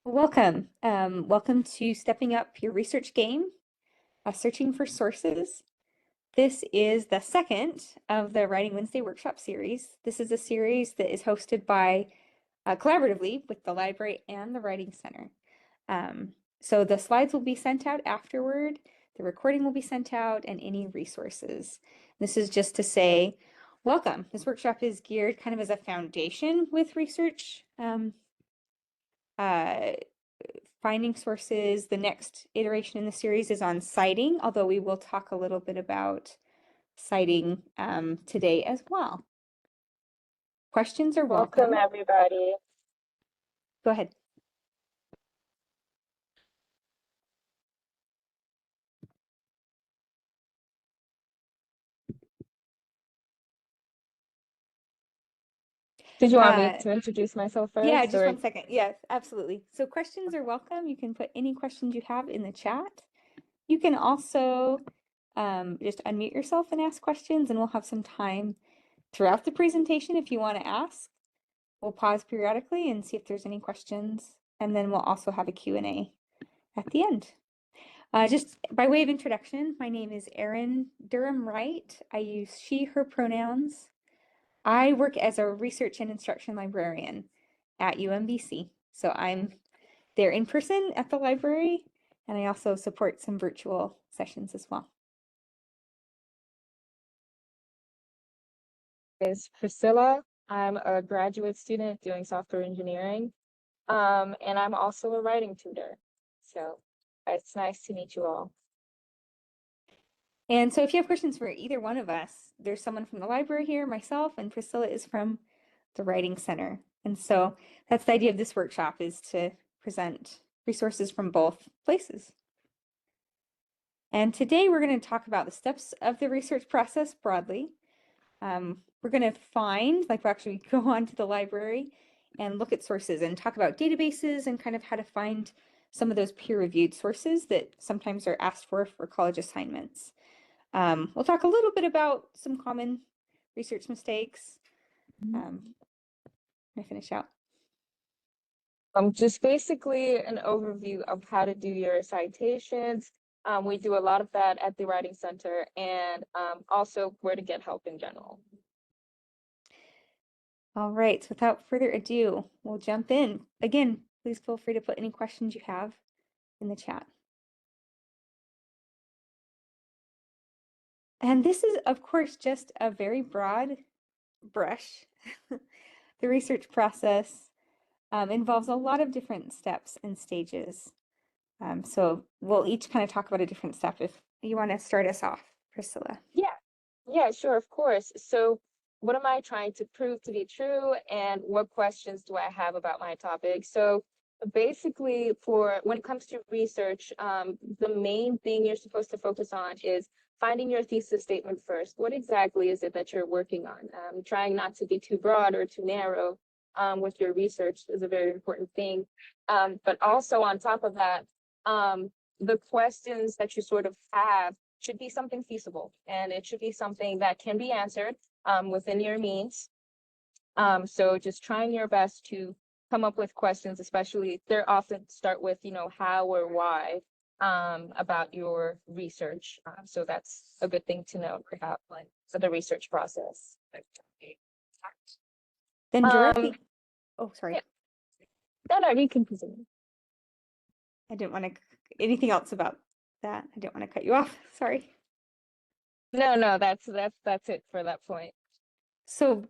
Welcome. Welcome to Stepping Up Your Research Game, Searching for Sources. This is the second of the Writing Wednesday workshop series. This is a series that is hosted by collaboratively with the library and the Writing Center. So the slides will be sent out afterward, the recording will be sent out, and any resources. This is just to say, welcome. This workshop is geared kind of as a foundation with research. Finding sources. The next iteration in the series is on citing, although we will talk a little bit about citing today as well. Questions are welcome. Welcome, everybody. Go ahead. Did you want me to introduce myself first? Yeah, just 1 second. Yes, absolutely. So questions are welcome. You can put any questions you have in the chat. You can also just unmute yourself and ask questions, and we'll have some time throughout the presentation if you want to ask. We'll pause periodically and see if there's any questions, and then we'll also have a Q&A at the end. Just by way of introduction, my name is Erin Durham Wright. I use she, her pronouns. I work as a research and instruction librarian at UMBC. So I'm there in person at the library, and I also support some virtual sessions as well. Is Priscilla. I'm a graduate student doing software engineering, and I'm also a writing tutor. So it's nice to meet you all. And so if you have questions for either one of us, there's someone from the library here, myself, and Priscilla is from the Writing Center. And so that's the idea of this workshop, is to present resources from both places. And today we're going to talk about the steps of the research process broadly. We're going to find, like, we'll actually go on to the library and look at sources and talk about databases and kind of how to find some of those peer-reviewed sources that sometimes are asked for college assignments. We'll talk a little bit about some common research mistakes. I finish out. Just basically an overview of how to do your citations. We do a lot of that at the Writing Center, and also where to get help in general. All right, so without further ado, we'll jump in. Again, please feel free to put any questions you have in the chat. And this is, of course, just a very broad brush. The research process involves a lot of different steps and stages. So we'll each kind of talk about a different step. If you want to start us off, Priscilla. Yeah, sure, of course. So what am I trying to prove to be true, and what questions do I have about my topic? So basically, for when it comes to research, the main thing you're supposed to focus on is finding your thesis statement first. What exactly is it that you're working on? Trying not to be too broad or too narrow with your research is a very important thing. But also on top of that, the questions that you sort of have should be something feasible, and it should be something that can be answered within your means. So just trying your best to come up with questions, especially they're often start with, how or why about your research. So that's a good thing to know for the research process. Then directly. Oh, sorry. Yeah. No, you can continue. I didn't want to, anything else about that? I didn't want to cut you off. Sorry. No, that's it for that point. So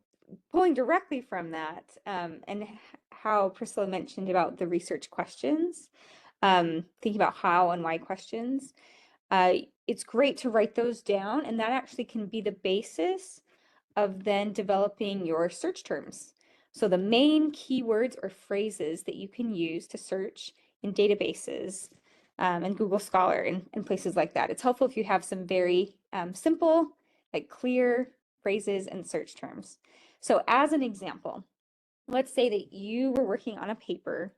pulling directly from that, and how Priscilla mentioned about the research questions, thinking about how and why questions, it's great to write those down, and that actually can be the basis of then developing your search terms. So the main keywords or phrases that you can use to search in databases and Google Scholar and places like that. It's helpful if you have some very simple, like clear phrases and search terms. So as an example, let's say that you were working on a paper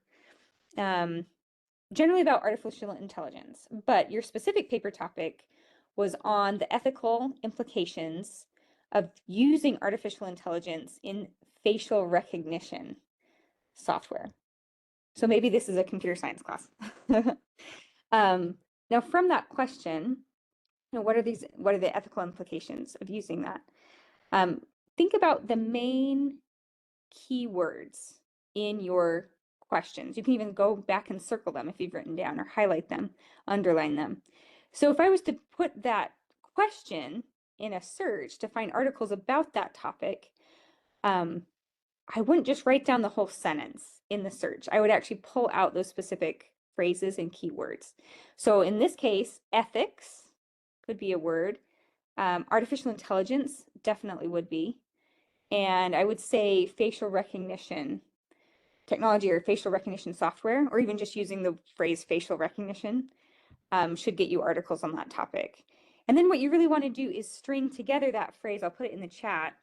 generally about artificial intelligence, but your specific paper topic was on the ethical implications of using artificial intelligence in facial recognition software. So maybe this is a computer science class. Now from that question, what are the ethical implications of using that? Think about the main keywords in your questions. You can even go back and circle them if you've written down, or highlight them, underline them. So if I was to put that question in a search to find articles about that topic, I wouldn't just write down the whole sentence in the search. I would actually pull out those specific phrases and keywords. So in this case, ethics could be a word. Artificial intelligence definitely would be. And I would say facial recognition technology or facial recognition software, or even just using the phrase facial recognition, should get you articles on that topic. And then what you really want to do is string together that phrase. I'll put it in the chat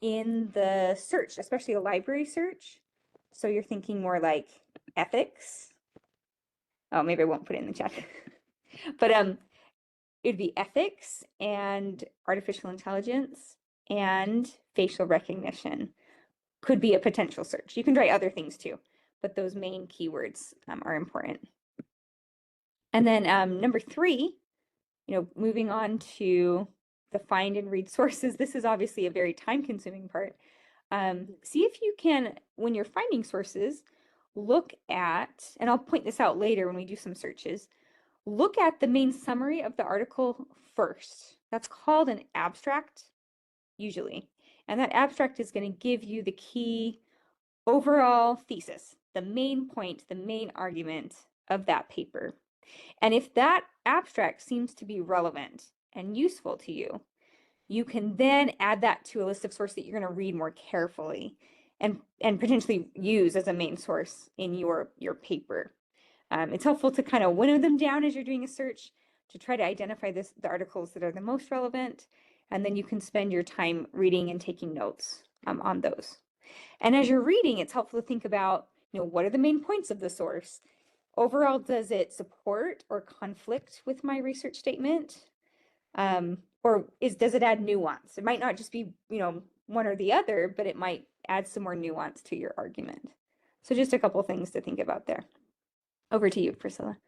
in the search, especially a library search. So you're thinking more like ethics. Oh, maybe I won't put it in the chat. But it'd be ethics and artificial intelligence and facial recognition could be a potential search. You can try other things too, but those main keywords are important. And then number 3, moving on to the find and read sources. This is obviously a very time-consuming part. See if you can, when you're finding sources, look at, and I'll point this out later when we do some searches, look at the main summary of the article first. That's called an abstract, usually. And that abstract is going to give you the key overall thesis, the main point, the main argument of that paper. And if that abstract seems to be relevant and useful to you, you can then add that to a list of sources that you're going to read more carefully and potentially use as a main source in your paper. It's helpful to kind of winnow them down as you're doing a search to try to identify the articles that are the most relevant, and then you can spend your time reading and taking notes on those. And as you're reading, it's helpful to think about, what are the main points of the source? Overall, does it support or conflict with my research statement? Or does it add nuance? It might not just be, one or the other, but it might add some more nuance to your argument. So just a couple things to think about there. Over to you, Priscilla.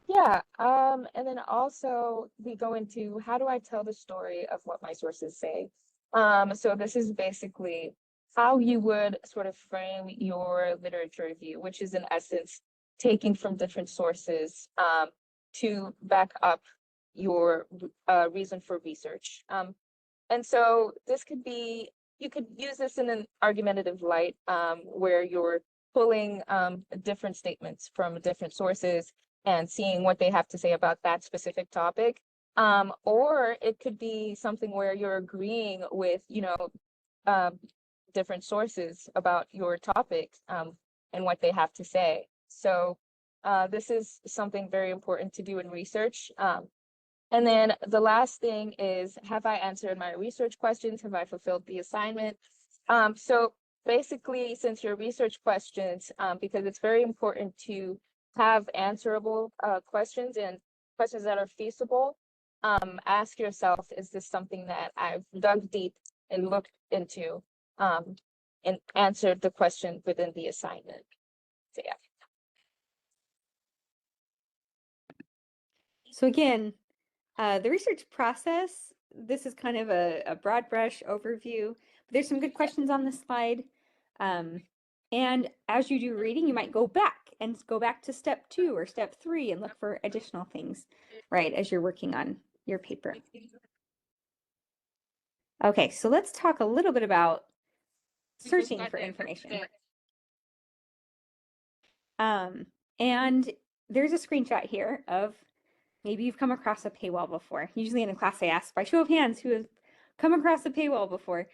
Yeah, and then also we go into how do I tell the story of what my sources say? So this is basically how you would sort of frame your literature review, which is in essence taking from different sources to back up your reason for research. And so this could be, you could use this in an argumentative light where you're pulling different statements from different sources and seeing what they have to say about that specific topic. Or it could be something where you're agreeing with, different sources about your topic and what they have to say. So this is something very important to do in research. And then the last thing is, have I answered my research questions? Have I fulfilled the assignment? So basically, since your research questions, because it's very important to have answerable questions and questions that are feasible, ask yourself, is this something that I've dug deep and looked into and answered the question within the assignment? So yeah. So again, the research process, this is kind of a broad brush overview, but there's some good questions on this slide. And as you do reading, you might go back to step 2 or step 3 and look for additional things, right, as you're working on your paper. Okay, so let's talk a little bit about searching for information. And there's a screenshot here of maybe you've come across a paywall before. Usually in a class, I ask by show of hands who has come across a paywall before.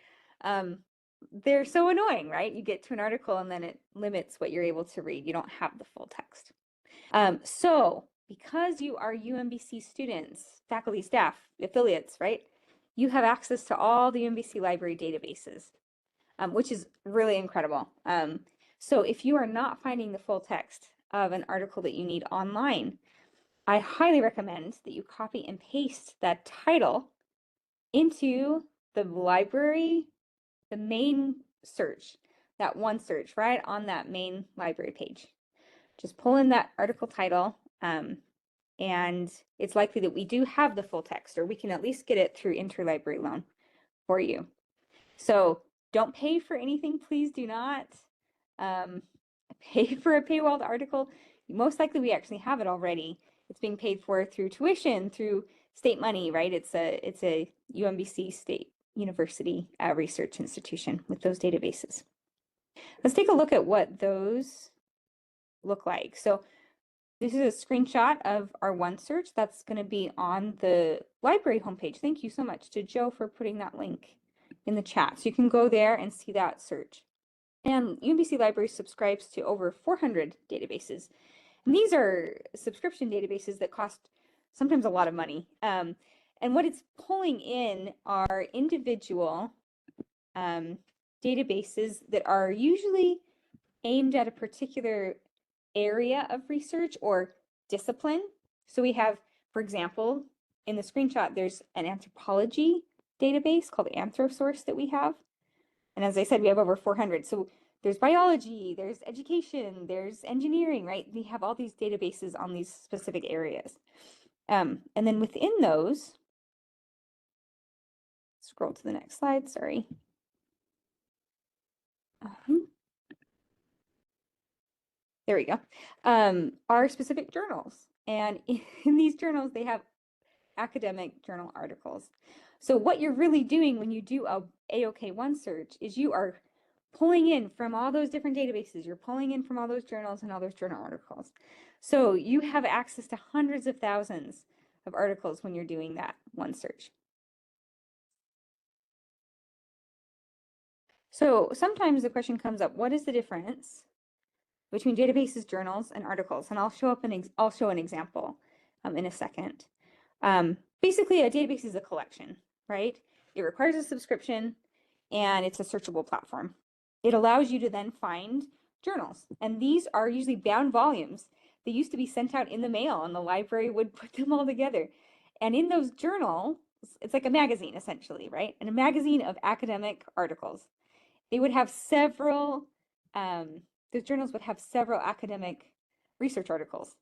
They're so annoying, right? You get to an article and then it limits what you're able to read. You don't have the full text. So because you are UMBC students, faculty, staff, affiliates, right? You have access to all the UMBC library databases, which is really incredible. So if you are not finding the full text of an article that you need online, I highly recommend that you copy and paste that title into the library, the main search, that one search right on that main library page. just pull in that article title, and it's likely that we do have the full text, or we can at least get it through interlibrary loan for you. So don't pay for anything, please do not pay for a paywalled article. Most likely we actually have it already. It's being paid for through tuition, through state money, right? It's a UMBC State University research institution with those databases. Let's take a look at what those look like. So this is a screenshot of our OneSearch that's going to be on the library homepage. Thank you so much to Joe for putting that link in the chat. So you can go there and see that search. And UMBC Library subscribes to over 400 databases. And these are subscription databases that cost sometimes a lot of money. And what it's pulling in are individual databases that are usually aimed at a particular area of research or discipline. So we have, for example, in the screenshot, there's an anthropology database called Anthrosource that we have. And as I said, we have over 400. So there's biology, there's education, there's engineering, right? We have all these databases on these specific areas. And then within those, scroll to the next slide, sorry. There we go. Are specific journals. And in these journals, they have academic journal articles. So what you're really doing when you do a AOK OneSearch is you are pulling in from all those different databases. You're pulling in from all those journals and all those journal articles. So you have access to hundreds of thousands of articles when you're doing that OneSearch. So sometimes the question comes up, what is the difference between databases, journals, and articles? And I'll show an example in a second. Basically, a database is a collection, right? It requires a subscription, and it's a searchable platform. It allows you to then find journals, and these are usually bound volumes. They used to be sent out in the mail, and the library would put them all together. And in those journals, it's like a magazine, essentially, right? And a magazine of academic articles. They would have several, those journals would have several academic research articles.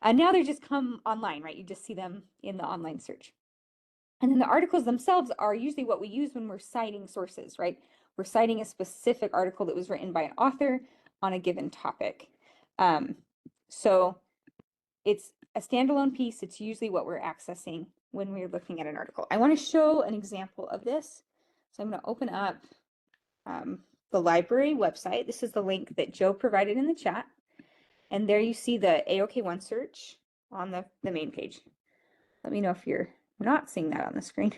And now they just come online, right? You just see them in the online search. And then the articles themselves are usually what we use when we're citing sources, right? We're citing a specific article that was written by an author on a given topic. So it's a standalone piece. It's usually what we're accessing when we're looking at an article. I want to show an example of this. So I'm going to open up the library website. This is the link that Joe provided in the chat. And there you see the AOK OneSearch on the main page. Let me know if you're not seeing that on the screen.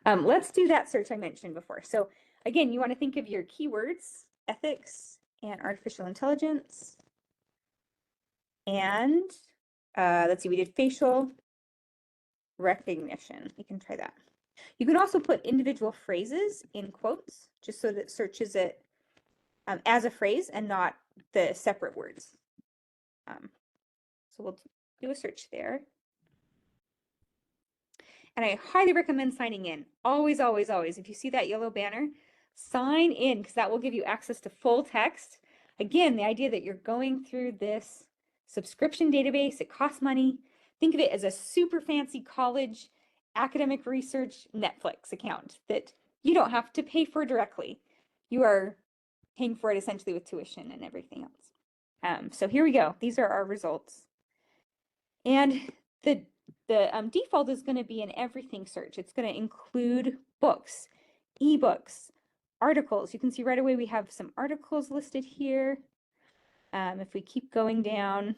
Let's do that search I mentioned before. So again, you want to think of your keywords, ethics and artificial intelligence. And let's see, we did facial recognition. You can try that. You can also put individual phrases in quotes, just so that it searches it as a phrase and not the separate words. So we'll do a search there. And I highly recommend signing in. Always, always, always. If you see that yellow banner, sign in, because that will give you access to full text. Again, the idea that you're going through this subscription database, it costs money. Think of it as a super fancy college academic research Netflix account that you don't have to pay for directly. You are paying for it essentially with tuition and everything else. So here we go. These are our results. And the default is going to be an everything search. It's going to include books, ebooks, articles. You can see right away we have some articles listed here. If we keep going down,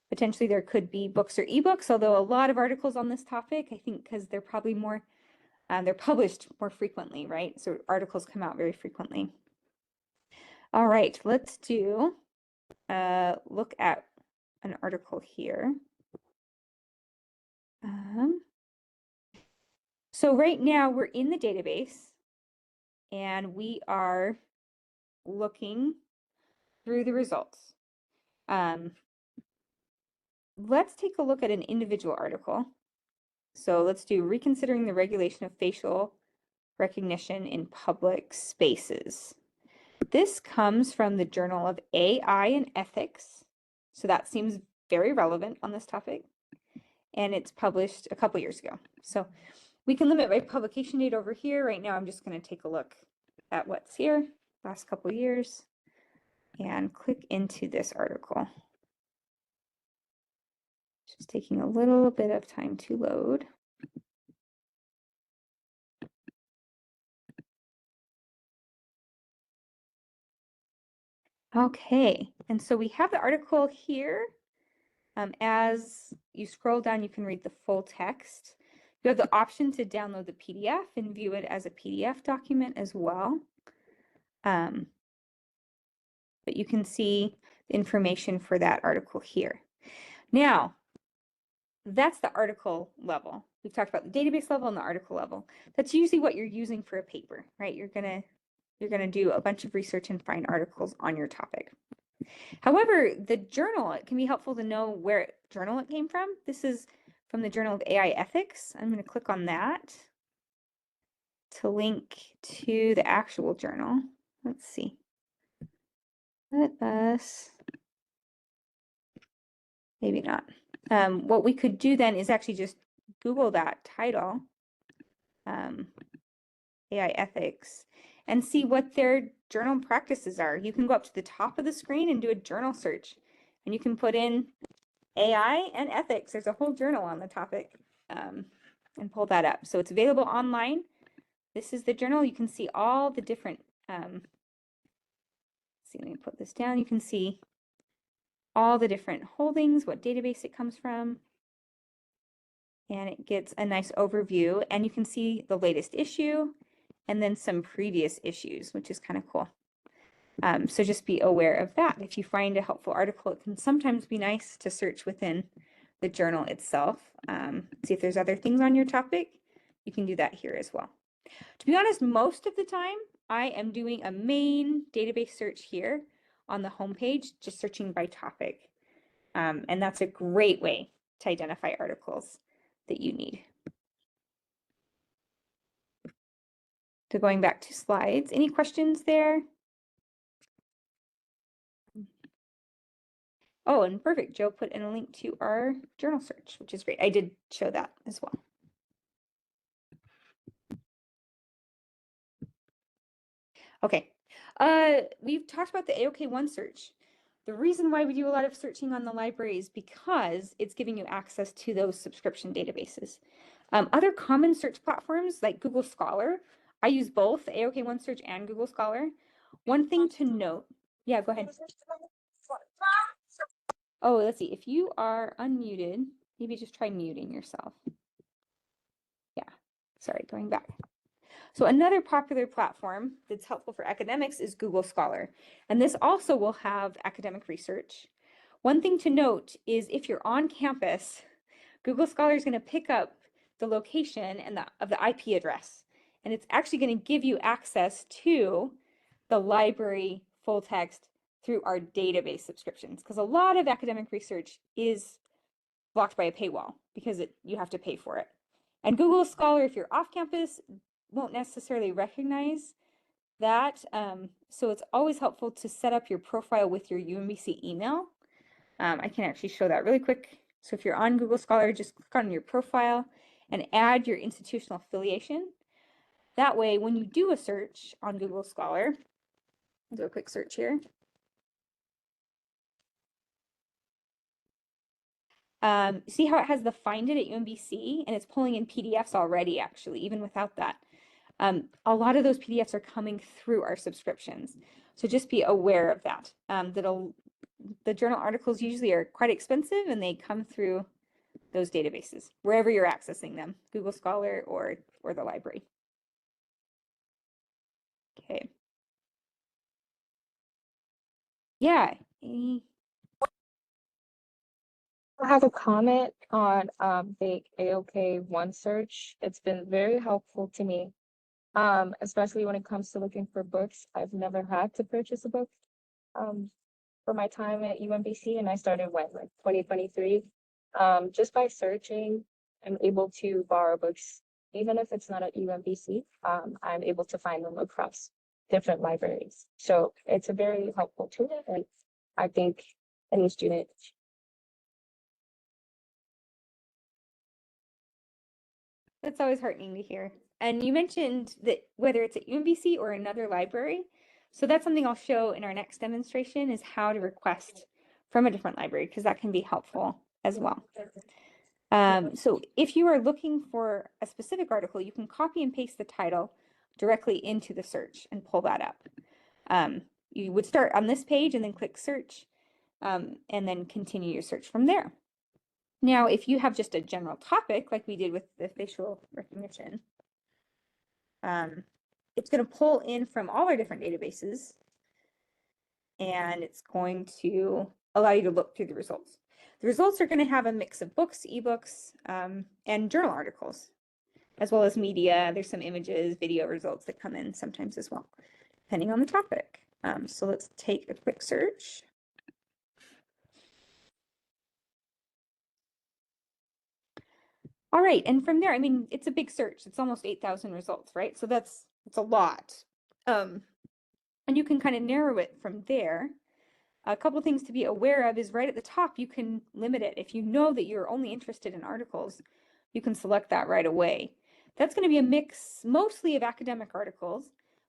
potentially there could be books or ebooks, although a lot of articles on this topic, I think because they're probably more, they're published more frequently, right? So articles come out very frequently. All right, let's do look at an article here. So right now we're in the database and we are looking through the results. Let's take a look at an individual article. So let's do reconsidering the regulation of facial recognition in public spaces. This comes from the Journal of AI and Ethics. So that seems very relevant on this topic. And it's published a couple years ago. So we can limit by publication date over here. Right now, I'm just going to take a look at what's here, last couple years, and click into this article. Just taking a little bit of time to load. Okay, and so we have the article here. As you scroll down, you can read the full text. You have the option to download the PDF and view it as a PDF document as well. But you can see the information for that article here. Now, that's the article level. We've talked about the database level and the article level. That's usually what you're using for a paper, right? You're gonna do a bunch of research and find articles on your topic. However, the journal, it can be helpful to know where journal it came from. This is from the Journal of AI Ethics. I'm going to click on that to link to the actual journal. Let's see. Let us, maybe not. What we could do then is actually just Google that title, AI Ethics, and see what their journal practices are. You can go up to the top of the screen and do a journal search, and you can put in AI and ethics. There's a whole journal on the topic, and pull that up. So it's available online. This is the journal. You can see all the different, see, let me put this down. You can see all the different holdings, what database it comes from, and it gets a nice overview, and you can see the latest issue and then some previous issues, which is kind of cool. So just be aware of that. If you find a helpful article, it can sometimes be nice to search within the journal itself. See if there's other things on your topic. You can do that here as well. To be honest, most of the time, I am doing a main database search here on the homepage, just searching by topic. And that's a great way to identify articles that you need. So going back to slides, any questions there? Oh, and perfect. Joe put in a link to our journal search, which is great. I did show that as well. Okay, we've talked about the AOK OneSearch. The reason why we do a lot of searching on the library is because it's giving you access to those subscription databases. Other common search platforms like Google Scholar, I use both AOK OneSearch and Google Scholar. One thing to note, yeah, go ahead. Oh, let's see, if you are unmuted, maybe just try muting yourself. Yeah, sorry, going back. So another popular platform that's helpful for academics is Google Scholar. And this also will have academic research. One thing to note is if you're on campus, Google Scholar is going to pick up the location and of the IP address. And it's actually going to give you access to the library full text through our database subscriptions. Because a lot of academic research is blocked by a paywall because you have to pay for it. And Google Scholar, if you're off campus, won't necessarily recognize that. So it's always helpful to set up your profile with your UMBC email. I can actually show that really quick. So if you're on Google Scholar, just click on your profile and add your institutional affiliation. That way, when you do a search on Google Scholar, I'll do a quick search here. See how it has the Find It at UMBC, and it's pulling in PDFs already, actually, even without that. A lot of those PDFs are coming through our subscriptions. So just be aware of that. The journal articles usually are quite expensive and they come through those databases, wherever you're accessing them, Google Scholar or the library. Okay. Yeah. I have a comment on the AOK OneSearch. It's been very helpful to me, especially when it comes to looking for books. I've never had to purchase a book for my time at UMBC, and I started when, like 2023. Just by searching, I'm able to borrow books, even if it's not at UMBC. I'm able to find them across different libraries. So it's a very helpful tool, and I think any student. That's always heartening to hear. And you mentioned that whether it's at UMBC or another library, so that's something I'll show in our next demonstration is how to request from a different library, because that can be helpful as well. So if you are looking for a specific article, you can copy and paste the title directly into the search and pull that up. You would start on this page and then click search, and then continue your search from there. Now, if you have just a general topic, like we did with the facial recognition, it's going to pull in from all our different databases, and it's going to allow you to look through the results. The results are going to have a mix of books, ebooks, and journal articles, as well as media. There's some images, video results that come in sometimes as well, depending on the topic. So let's take a quick search. All right, and from there, I mean, it's a big search. It's almost 8,000 results, right? So it's a lot. And you can kind of narrow it from there. A couple things to be aware of is right at the top, you can limit it. If you know that you're only interested in articles, you can select that right away. That's going to be a mix mostly of academic articles,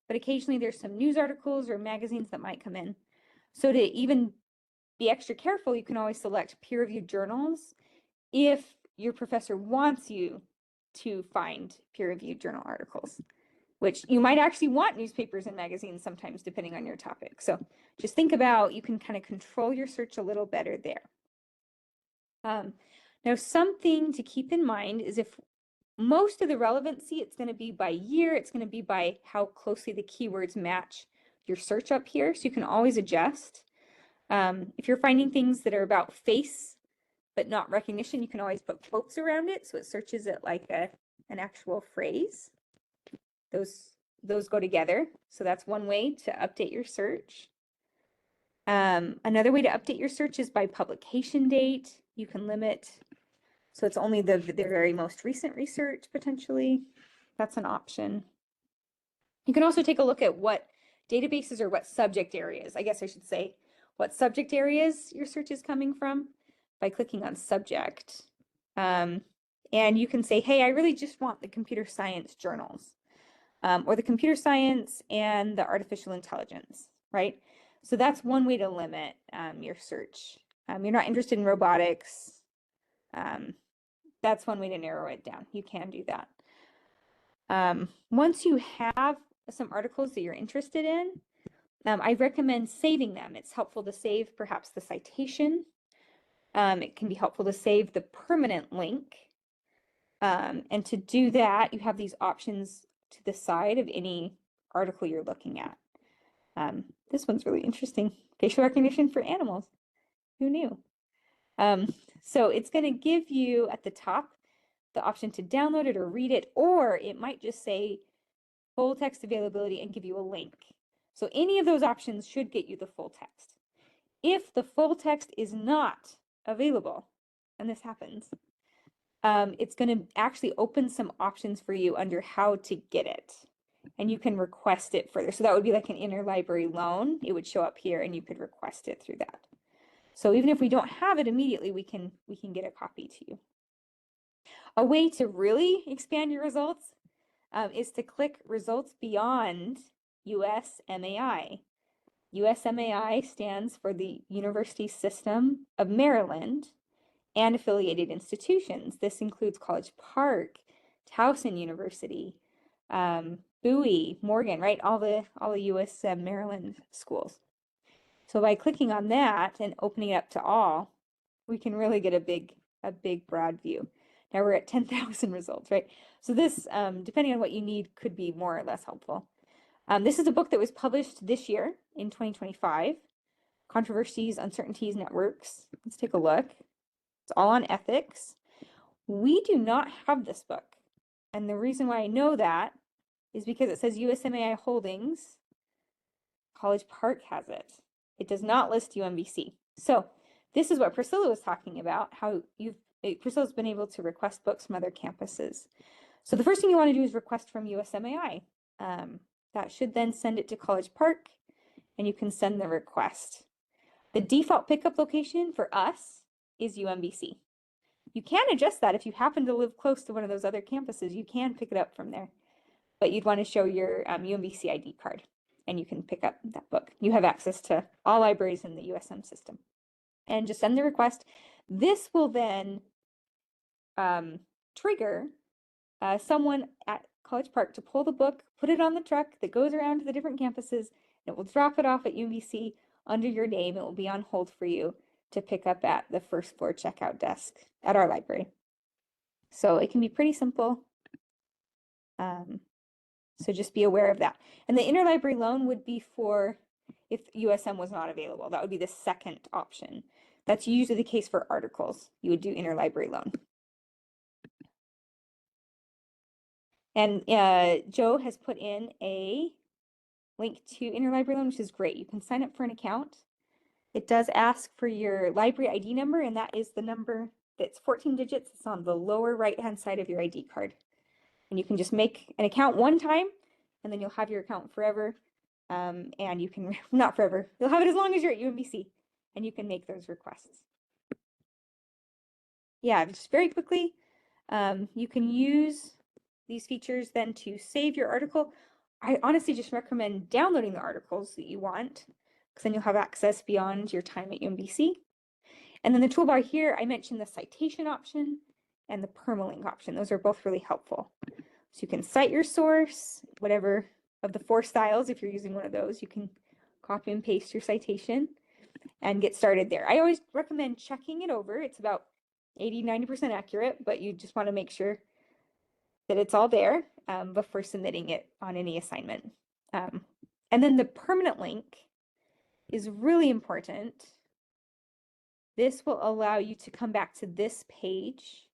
but occasionally there's some news articles or magazines that might come in. So to even be extra careful, you can always select peer-reviewed journals if your professor wants you to find peer-reviewed journal articles, which you might actually want newspapers and magazines sometimes, depending on your topic. So just think about, you can kind of control your search a little better there. Now, something to keep in mind is if most of the relevancy, it's going to be by year, it's going to be by how closely the keywords match your search up here. So you can always adjust. If you're finding things that are about face, but not recognition, you can always put quotes around it, so it searches it like an actual phrase. Those go together, so that's one way to update your search. Another way to update your search is by publication date. You can limit, so it's only the very most recent research, potentially. That's an option. You can also take a look at what databases or what subject areas, I guess I should say, what subject areas your search is coming from, by clicking on subject. And you can say, hey, I really just want the computer science journals, or the computer science and the artificial intelligence, right? So that's one way to limit your search. You're not interested in robotics. That's one way to narrow it down. You can do that. Once you have some articles that you're interested in, I recommend saving them. It's helpful to save perhaps the citation. It can be helpful to save the permanent link. And to do that, you have these options to the side of any article you're looking at. This one's really interesting. Facial recognition for animals. Who knew? So it's going to give you at the top the option to download it or read it, or it might just say full text availability and give you a link. So any of those options should get you the full text. If the full text is not available, and this happens, it's going to actually open some options for you under how to get it, and you can request it further. So that would be like an interlibrary loan. It would show up here and you could request it through that. So even if we don't have it immediately, we can get a copy to you. A way to really expand your results is to click results beyond USMAI. USMAI stands for the University System of Maryland and affiliated institutions. This includes College Park, Towson University, Bowie, Morgan, right? All the US Maryland schools. So by clicking on that and opening it up to all, we can really get a big broad view. Now we're at 10,000 results, right? So this, depending on what you need, could be more or less helpful. This is a book that was published this year in 2025, Controversies, Uncertainties, Networks. Let's take a look. It's all on ethics. We do not have this book. And the reason why I know that is because it says USMAI Holdings. College Park has it. It does not list UMBC. So this is what Priscilla was talking about, how Priscilla's been able to request books from other campuses. So the first thing you want to do is request from USMAI. That should then send it to College Park, and you can send the request. The default pickup location for us is UMBC. You can adjust that if you happen to live close to one of those other campuses. You can pick it up from there, but you'd want to show your UMBC ID card, and you can pick up that book. You have access to all libraries in the USM system. And just send the request. This will then trigger someone at College Park to pull the book, put it on the truck that goes around to the different campuses, and it will drop it off at UMBC under your name. It will be on hold for you to pick up at the first floor checkout desk at our library. So it can be pretty simple. So just be aware of that. And the interlibrary loan would be for if USM was not available. That would be the second option. That's usually the case for articles. You would do interlibrary loan. And Joe has put in a link to interlibrary loan, which is great. You can sign up for an account. It does ask for your library ID number, and that is the number that's 14 digits. It's on the lower right-hand side of your ID card. And you can just make an account one time, and then you'll have your account forever. And you can, not forever, you'll have it as long as you're at UMBC, and you can make those requests. Yeah, just very quickly, you can use these features then to save your article. I honestly just recommend downloading the articles that you want, because then you'll have access beyond your time at UMBC. And then the toolbar here, I mentioned the citation option and the permalink option. Those are both really helpful. So you can cite your source, whatever of the 4 styles. If you're using one of those, you can copy and paste your citation and get started there. I always recommend checking it over. It's about 80–90% accurate, but you just want to make sure that it's all there before submitting it on any assignment. And then the permanent link is really important. This will allow you to come back to this page,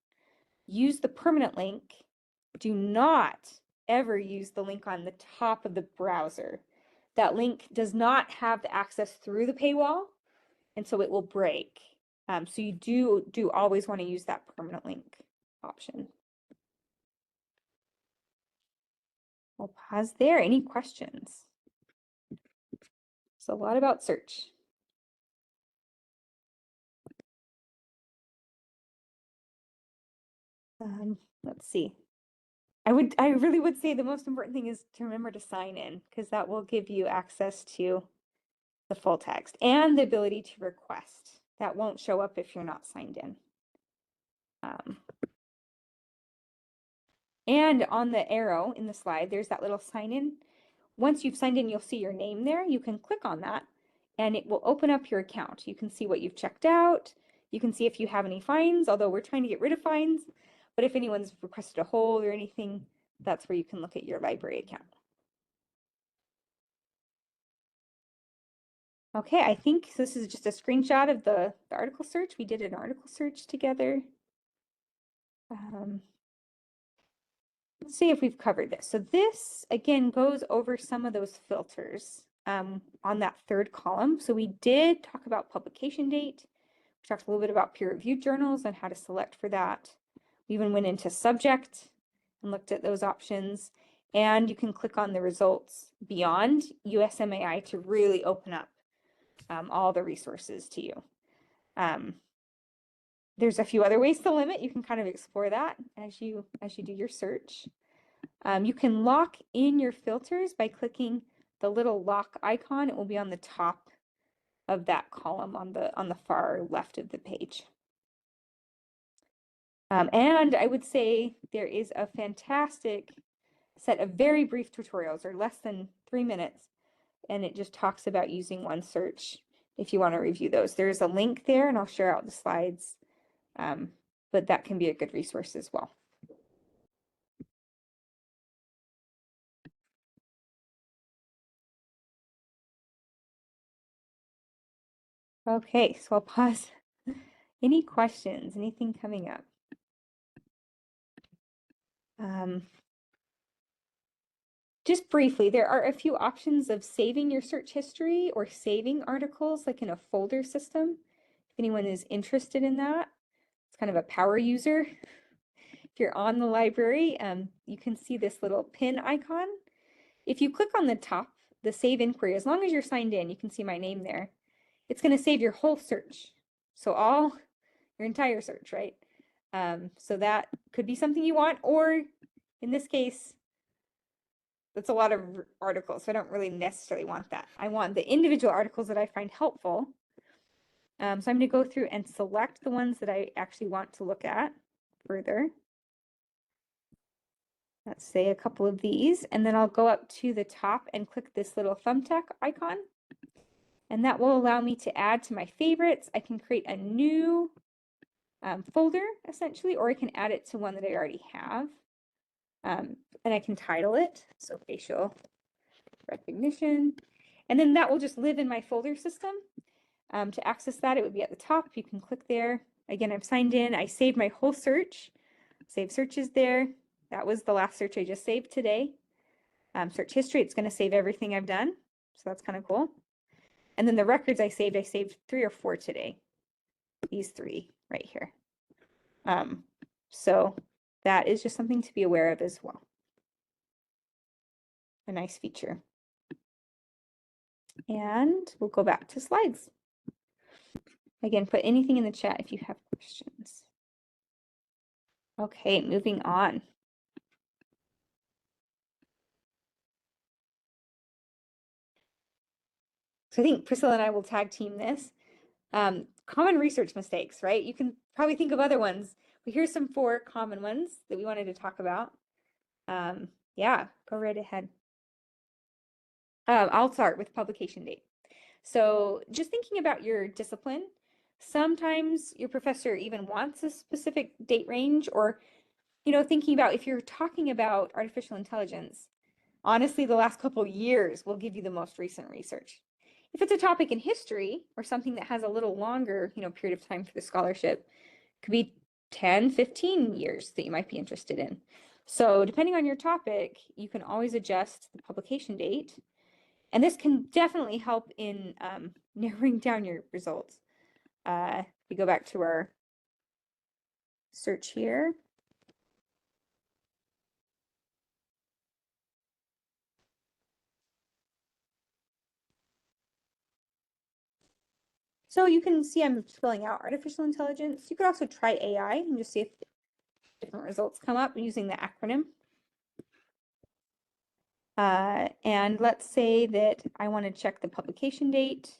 use the permanent link. Do not ever use the link on the top of the browser. That link does not have the access through the paywall, and so it will break. So you do always want to use that permanent link option. We'll pause there. Any questions? It's a lot about search. Let's see. I really would say the most important thing is to remember to sign in, because that will give you access to the full text and the ability to request. That won't show up if you're not signed in. And on the arrow in the slide, there's that little sign in. Once you've signed in, you'll see your name there. You can click on that and it will open up your account. You can see what you've checked out. You can see if you have any fines, although we're trying to get rid of fines. But if anyone's requested a hold or anything, that's where you can look at your library account. Okay, I think this is just a screenshot of the article search. We did an article search together. Let's see if we've covered this. So this, again, goes over some of those filters on that third column. So we did talk about publication date. We talked a little bit about peer-reviewed journals and how to select for that. We even went into subject and looked at those options. And you can click on the results beyond USMAI to really open up all the resources to you. There's a few other ways to limit. You can kind of explore that as you do your search. You can lock in your filters by clicking the little lock icon. It will be on the top of that column on the far left of the page. And I would say there is a fantastic set of very brief tutorials, or less than 3 minutes, and it just talks about using OneSearch if you want to review those. There's a link there, and I'll share out the slides, but that can be a good resource as well. Okay, so I'll pause. Any questions? Anything coming up? Just briefly, there are a few options of saving your search history or saving articles like in a folder system. If anyone is interested in that, it's kind of a power user. If you're on the library, you can see this little pin icon. If you click on the top, the save inquiry, as long as you're signed in, you can see my name there. It's going to save your whole search. So your entire search, right? So that could be something you want, or in this case, that's a lot of articles. So I don't really necessarily want that. I want the individual articles that I find helpful. So I'm going to go through and select the ones that I actually want to look at further. Let's say a couple of these, and then I'll go up to the top and click this little thumbtack icon. And that will allow me to add to my favorites. I can create a new folder, essentially, or I can add it to one that I already have. And I can title it, so facial recognition. And then that will just live in my folder system. To access that, it would be at the top. You can click there. Again, I've signed in. I saved my whole search. Save searches there. That was the last search I just saved today. Search history, it's going to save everything I've done. So that's kind of cool. And then the records I saved 3 or 4 today. These 3 right here. So that is just something to be aware of as well. A nice feature. And we'll go back to slides. Again, put anything in the chat if you have questions. Okay, moving on. So I think Priscilla and I will tag team this. Common research mistakes, right? You can probably think of other ones, but here's some 4 common ones that we wanted to talk about. Yeah, go right ahead. I'll start with publication date. So just thinking about your discipline, sometimes your professor even wants a specific date range, or, thinking about if you're talking about artificial intelligence, honestly, the last couple years will give you the most recent research. If it's a topic in history or something that has a little longer, period of time for the scholarship, it could be 10, 15 years that you might be interested in. So depending on your topic, you can always adjust the publication date. And this can definitely help in narrowing down your results. We go back to our search here. So you can see I'm filling out artificial intelligence. You could also try AI and just see if different results come up using the acronym. And let's say that I want to check the publication date.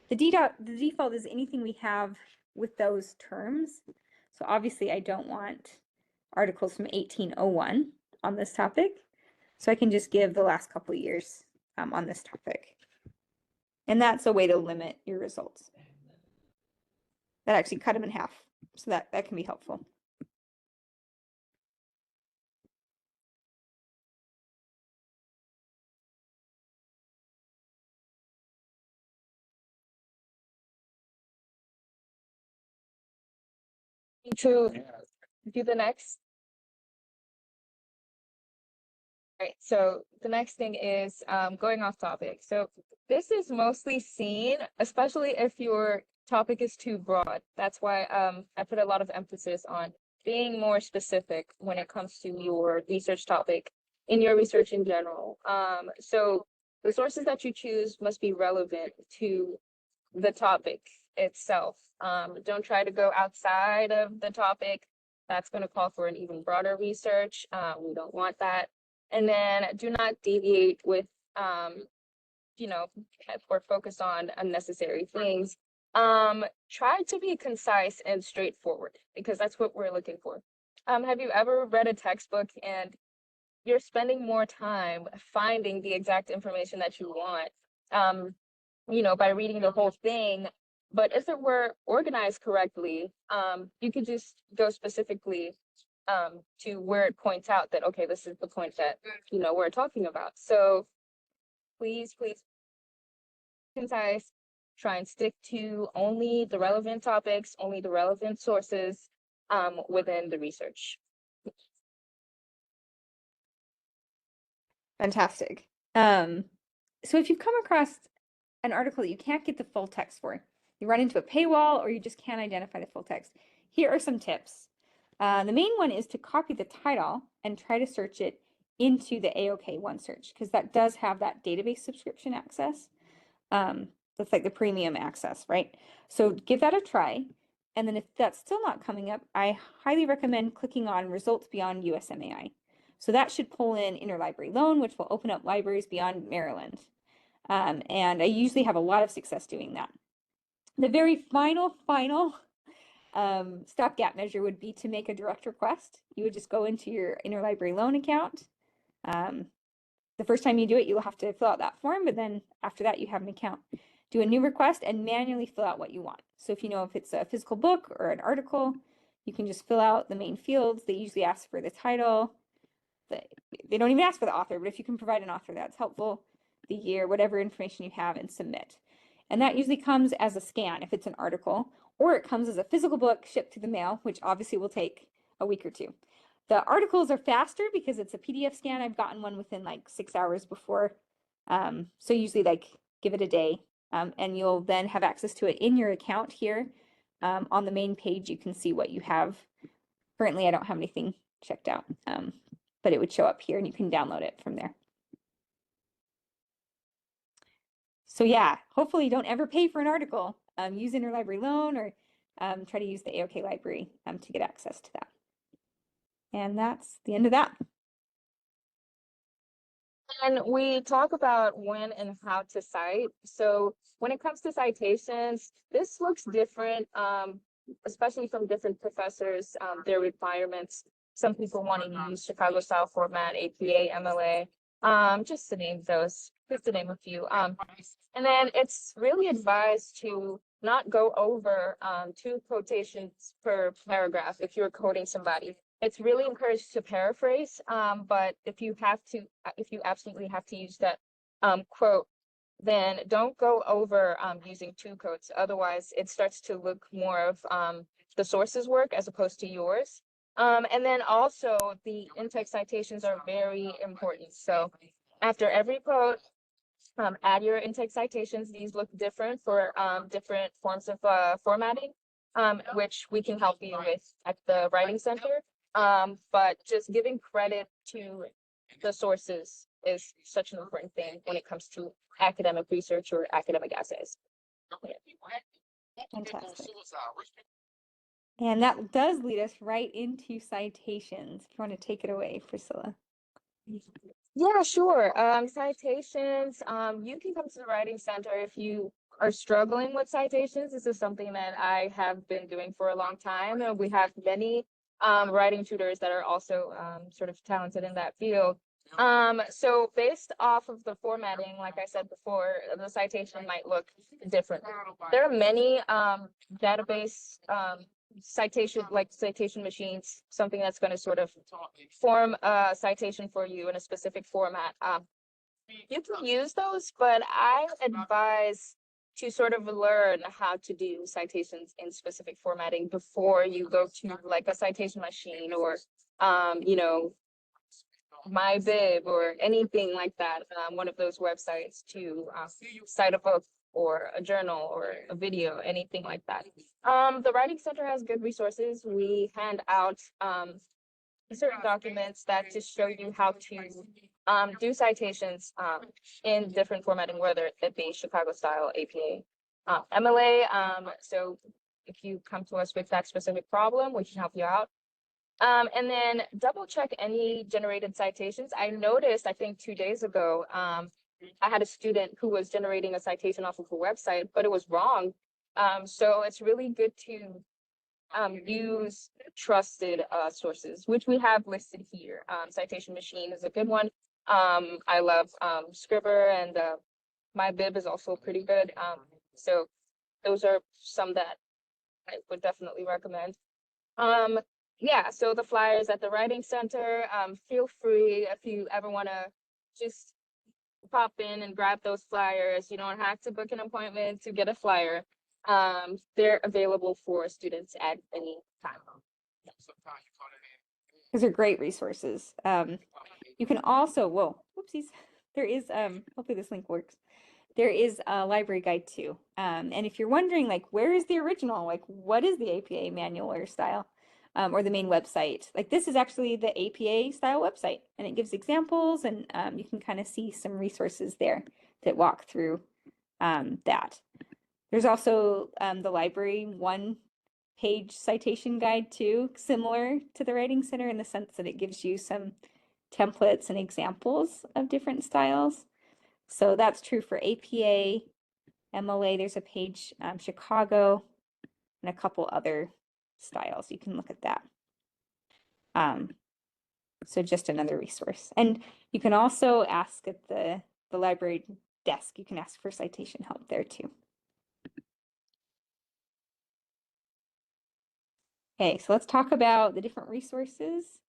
The default is anything we have with those terms. So obviously I don't want articles from 1801 on this topic. So I can just give the last couple of years on this topic. And that's a way to limit your results. That actually cut them in half. So that can be helpful. To do the next. Right, so the next thing is going off topic. So this is mostly seen, especially if your topic is too broad. That's why I put a lot of emphasis on being more specific when it comes to your research topic in your research in general. So the sources that you choose must be relevant to the topic itself. Don't try to go outside of the topic. That's going to call for an even broader research. We don't want that. And then do not deviate with, or focus on unnecessary things. Try to be concise and straightforward, because that's what we're looking for. Have you ever read a textbook and you're spending more time finding the exact information that you want, by reading the whole thing? But if it were organized correctly, you could just go specifically to where it points out that, okay, this is the point that, we're talking about. So please, concise, try and stick to only the relevant topics, only the relevant sources within the research. Fantastic. So if you've come across an article that you can't get the full text for, you run into a paywall or you just can't identify the full text, here are some tips. The main one is to copy the title and try to search it into the AOK OneSearch, because that does have that database subscription access. That's like the premium access, right? So give that a try. And then if that's still not coming up, I highly recommend clicking on Results Beyond USMAI. So that should pull in Interlibrary Loan, which will open up libraries beyond Maryland. And I usually have a lot of success doing that. The very final stopgap measure would be to make a direct request. You would just go into your Interlibrary Loan account. The first time you do it, you'll have to fill out that form, but then after that, you have an account. Do a new request and manually fill out what you want. So if you know if it's a physical book or an article, you can just fill out the main fields. They usually ask for the title. They don't even ask for the author, but if you can provide an author, that's helpful. The year, whatever information you have, and submit. And that usually comes as a scan if it's an article, or it comes as a physical book shipped to the mail, which obviously will take a week or two. The articles are faster because it's a PDF scan. I've gotten one within like 6 hours before. So usually like give it a day, and you'll then have access to it in your account here. On the main page, you can see what you have. Currently, I don't have anything checked out, but it would show up here and you can download it from there. So yeah, hopefully you don't ever pay for an article. Use Interlibrary Loan or try to use the AOK library to get access to that. And that's the end of that. And we talk about when and how to cite. So when it comes to citations, this looks different, especially from different professors, their requirements. Some people want to use Chicago style format, APA, MLA, just to name those, just to name a few. And then it's really advised to not go over 2 quotations per paragraph if you're quoting somebody. It's really encouraged to paraphrase, but if you absolutely have to use that quote, then don't go over using 2 quotes. Otherwise, it starts to look more of the source's work as opposed to yours. And then also the in-text citations are very important. So after every quote, add your in-text citations. These look different for different forms of formatting, which we can help you with at the Writing Center. But just giving credit to the sources is such an important thing when it comes to academic research or academic essays. Fantastic. And that does lead us right into citations. If you want to take it away, Priscilla. Yeah, sure. Citations, you can come to the Writing Center if you are struggling with citations. This is something that I have been doing for a long time. And we have many writing tutors that are also sort of talented in that field. So based off of the formatting, like I said before, the citation might look different. There are many database citation machines, something that's going to sort of form a citation for you in a specific format. You can use those, but I advise to sort of learn how to do citations in specific formatting before you go to like a citation machine or you know, MyBib or anything like that, one of those websites to cite a book or a journal or a video, anything like that. The Writing Center has good resources. We hand out certain documents that just show you how to do citations in different formatting, whether it be Chicago style, APA, MLA. So if you come to us with that specific problem, we can help you out. And then double check any generated citations. I noticed, I think 2 days ago, I had a student who was generating a citation off of a website, but it was wrong. So it's really good to use trusted sources, which we have listed here. Citation Machine is a good one. I love Scribr, and MyBib is also pretty good. So those are some that I would definitely recommend. Yeah, so the flyers at the Writing Center, feel free if you ever want to just pop in and grab those flyers. You don't have to book an appointment to get a flyer. They're available for students at any time. Those are great resources. You can also, whoa, whoopsies. There is, hopefully this link works. There is a library guide too. And if you're wondering, like, where is the original? Like, what is the APA manual or style? or the main website. Like this is actually the APA style website, and it gives examples, and you can kind of see some resources there that walk through that. There's also the library one-page citation guide too, similar to the Writing Center in the sense that it gives you some templates and examples of different styles. So that's true for APA, MLA, there's a page, Chicago, and a couple other styles. You can look at that. So just another resource. And you can also ask at the library desk, you can ask for citation help there too. Okay, so let's talk about the different resources.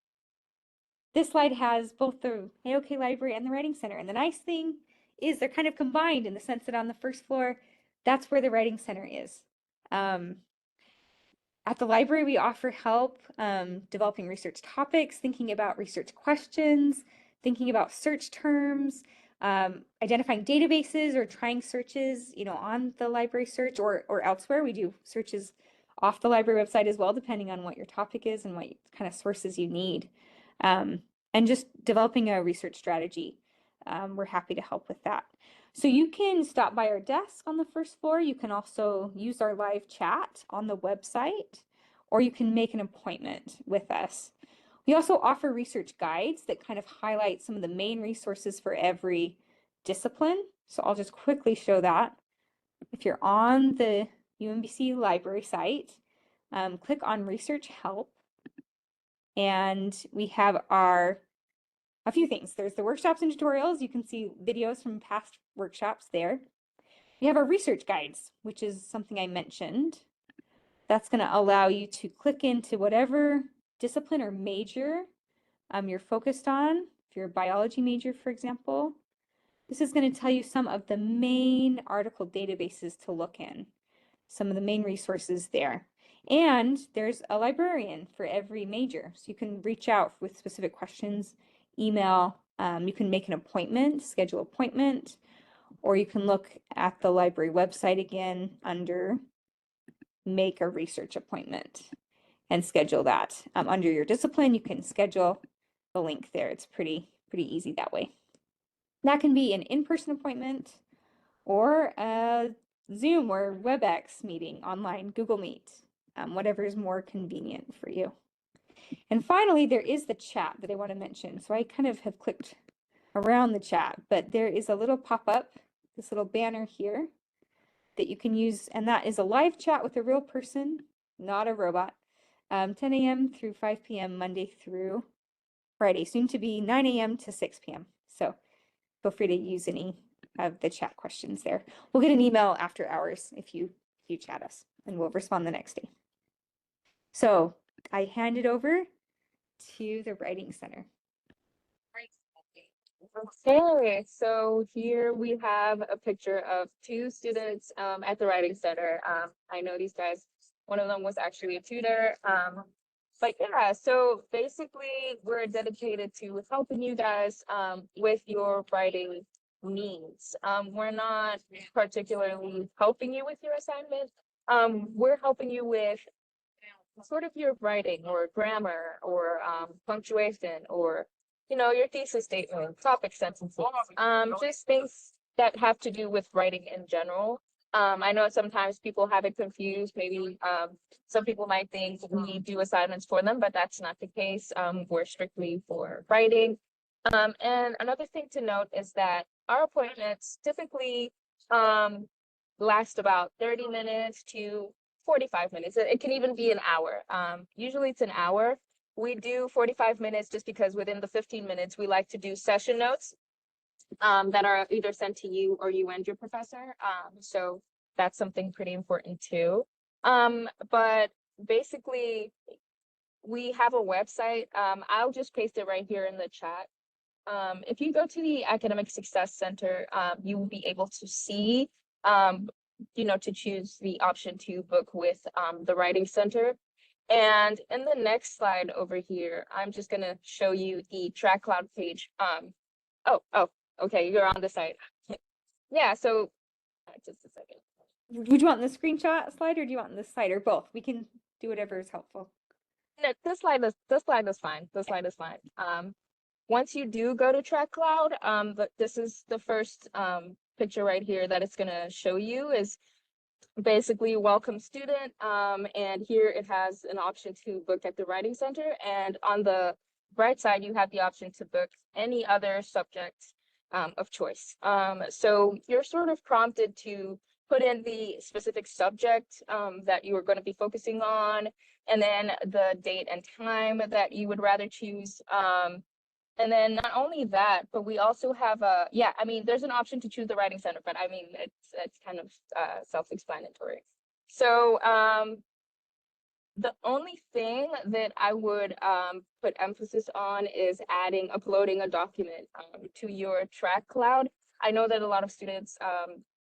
This slide has both the AOK Library and the Writing Center. And the nice thing is they're kind of combined in the sense that on the first floor, that's where the Writing Center is. At the library, we offer help developing research topics, thinking about research questions, thinking about search terms, identifying databases or trying searches, on the library search or elsewhere. We do searches off the library website as well, depending on what your topic is and what kind of sources you need. And just developing a research strategy. We're happy to help with that. So you can stop by our desk on the first floor. You can also use our live chat on the website, or you can make an appointment with us. We also offer research guides that kind of highlight some of the main resources for every discipline. So I'll just quickly show that. If you're on the UMBC library site, click on Research Help, and we have a few things. There's the workshops and tutorials. You can see videos from past workshops there. We have our research guides, which is something I mentioned. That's going to allow you to click into whatever discipline or major you're focused on. If you're a biology major, for example, this is going to tell you some of the main article databases to look in, some of the main resources there. And there's a librarian for every major. So you can reach out with specific questions, email, you can make an appointment, schedule appointment, or you can look at the library website again under make a research appointment and schedule that. Under your discipline, you can schedule the link there. It's pretty easy that way. That can be an in-person appointment or a Zoom or WebEx meeting online, Google Meet, whatever is more convenient for you. And finally, there is the chat that I want to mention. So I kind of have clicked around the chat, but there is a little pop-up, this little banner here that you can use, and that is a live chat with a real person, not a robot, 10 a.m. through 5 p.m. Monday through Friday, soon to be 9 a.m. to 6 p.m. So feel free to use any of the chat questions there. We'll get an email after hours if you chat us, and we'll respond the next day. So I hand it over to the Writing Center. Okay, so here we have a picture of two students at the Writing Center. I know these guys, one of them was actually a tutor. But yeah, so basically we're dedicated to helping you guys with your writing needs. We're not particularly helping you with your assignment. We're helping you with sort of your writing or grammar or punctuation or your thesis statement, topic sentences, just things that have to do with writing in general. I know sometimes people have it confused. Maybe some people might think we do assignments for them, but that's not the case. We're strictly for writing. And another thing to note is that our appointments typically last about 30 minutes to 45 minutes. It can even be an hour. Usually it's an hour. We do 45 minutes just because within the 15 minutes, we like to do session notes that are either sent to you or you and your professor. So that's something pretty important too. But basically, we have a website. I'll just paste it right here in the chat. If you go to the Academic Success Center, you will be able to see, to choose the option to book with the Writing Center. And in the next slide over here, I'm just going to show you the TrackCloud page. Okay, you're on the site. Yeah, so just a second. Would you want the screenshot slide or do you want the site or both? We can do whatever is helpful. No, this slide is fine. This slide is fine. Once you do go to Track Cloud, but this is the first picture right here that it's gonna show you is basically welcome student. And here it has an option to book at the Writing Center, and on the right side you have the option to book any other subject of choice. So you're sort of prompted to put in the specific subject that you are going to be focusing on, and then the date and time that you would rather choose. And then not only that, but we also have yeah, I mean, there's an option to choose the Writing Center, but I mean, it's kind of self-explanatory. So the only thing that I would put emphasis on is uploading a document to your Track Cloud. I know that a lot of students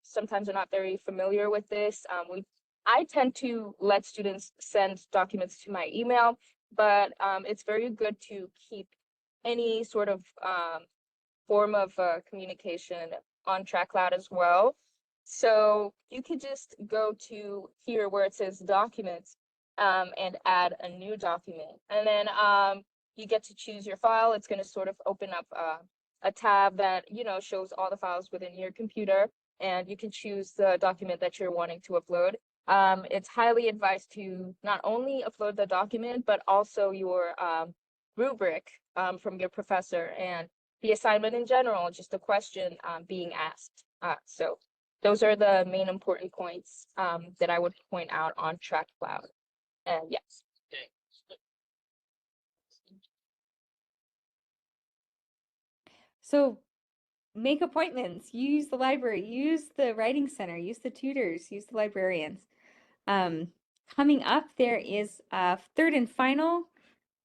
sometimes are not very familiar with this. I tend to let students send documents to my email, but it's very good to keep any sort of form of communication on Track Cloud as well. So you could just go to here where it says documents and add a new document. And then you get to choose your file. It's going to sort of open up a tab that, you know, shows all the files within your computer, and you can choose the document that you're wanting to upload. It's highly advised to not only upload the document, but also your rubric from your professor and the assignment in general, just a question being asked. So those are the main important points that I would point out on Track Cloud. And yes. So make appointments, use the library, use the Writing Center, use the tutors, use the librarians. Coming up, there is a third and final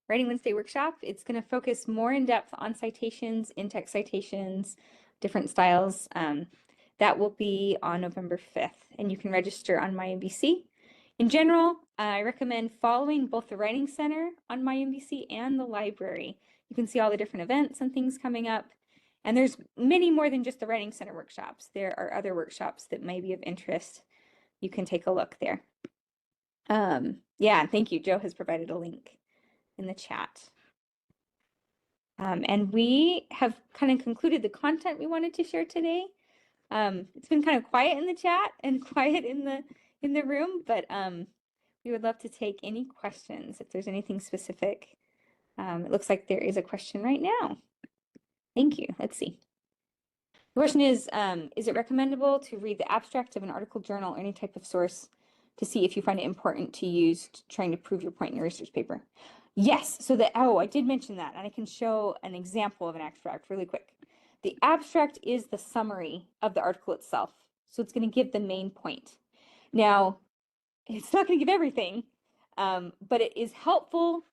Writing Wednesday workshop. It's going to focus more in depth on citations, in-text citations, different styles. That will be on November 5th, and you can register on MyMVC. In general, I recommend following both the Writing Center on MyMVC and the library. You can see all the different events and things coming up. And there's many more than just the Writing Center workshops. There are other workshops that may be of interest. You can take a look there. Yeah, thank you. Joe has provided a link in the chat. And we have kind of concluded the content we wanted to share today. It's been kind of quiet in the chat and quiet in the room, but we would love to take any questions if there's anything specific. It looks like there is a question right now. Thank you. Let's see. The question is it recommendable to read the abstract of an article, journal, or any type of source to see if you find it important to use trying to prove your point in your research paper? Yes. So I did mention that, and I can show an example of an abstract really quick. The abstract is the summary of the article itself. So it's going to give the main point. Now, it's not going to give everything, but it is helpful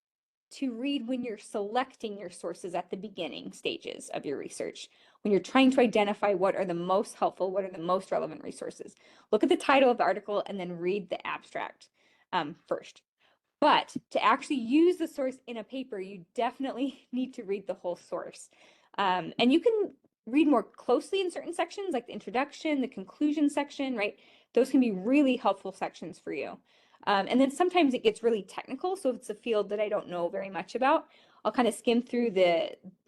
to read when you're selecting your sources at the beginning stages of your research, when you're trying to identify what are the most helpful, what are the most relevant resources. Look at the title of the article and then read the abstract first. But to actually use the source in a paper, you definitely need to read the whole source. And you can read more closely in certain sections, like the introduction, the conclusion section, right? Those can be really helpful sections for you. And then sometimes it gets really technical. So if it's a field that I don't know very much about, I'll kind of skim through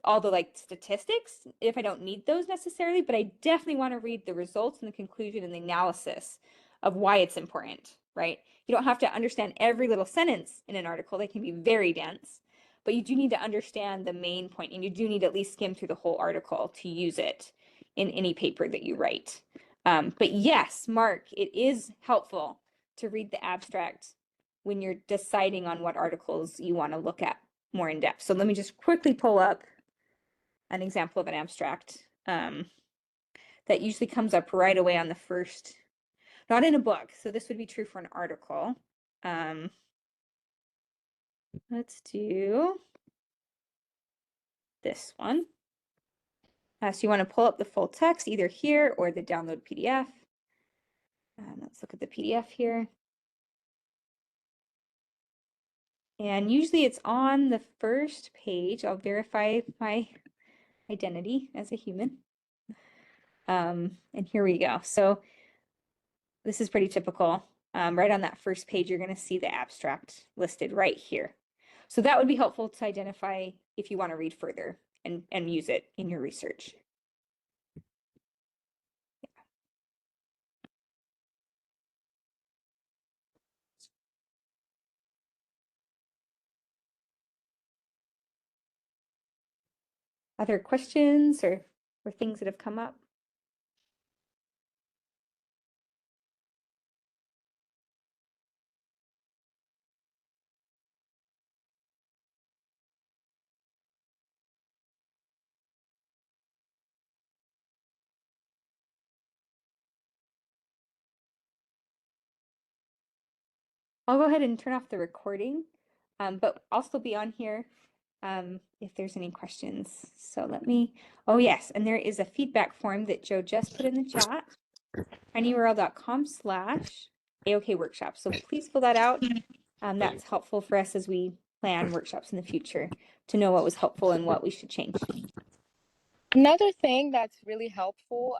all the like statistics if I don't need those necessarily, but I definitely want to read the results and the conclusion and the analysis of why it's important, right? You don't have to understand every little sentence in an article. They can be very dense, but you do need to understand the main point, and you do need to at least skim through the whole article to use it in any paper that you write. But yes, Mark, it is helpful to read the abstract when you're deciding on what articles you want to look at more in depth. So let me just quickly pull up an example of an abstract that usually comes up right away on the first, not in a book. So this would be true for an article. Let's do this one. So you want to pull up the full text either here or the download PDF. Let's look at the PDF here. And usually it's on the first page. I'll verify my identity as a human. And here we go. So this is pretty typical. Right on that first page, you're going to see the abstract listed right here. So that would be helpful to identify if you want to read further and use it in your research. Other questions or things that have come up? I'll go ahead and turn off the recording, but I'll still be on here if there's any questions. So let me, oh yes, and there is a feedback form that Joe just put in the chat, tinyurl.com/AOK workshop. So please fill that out. That's helpful for us as we plan workshops in the future to know what was helpful and what we should change. Another thing that's really helpful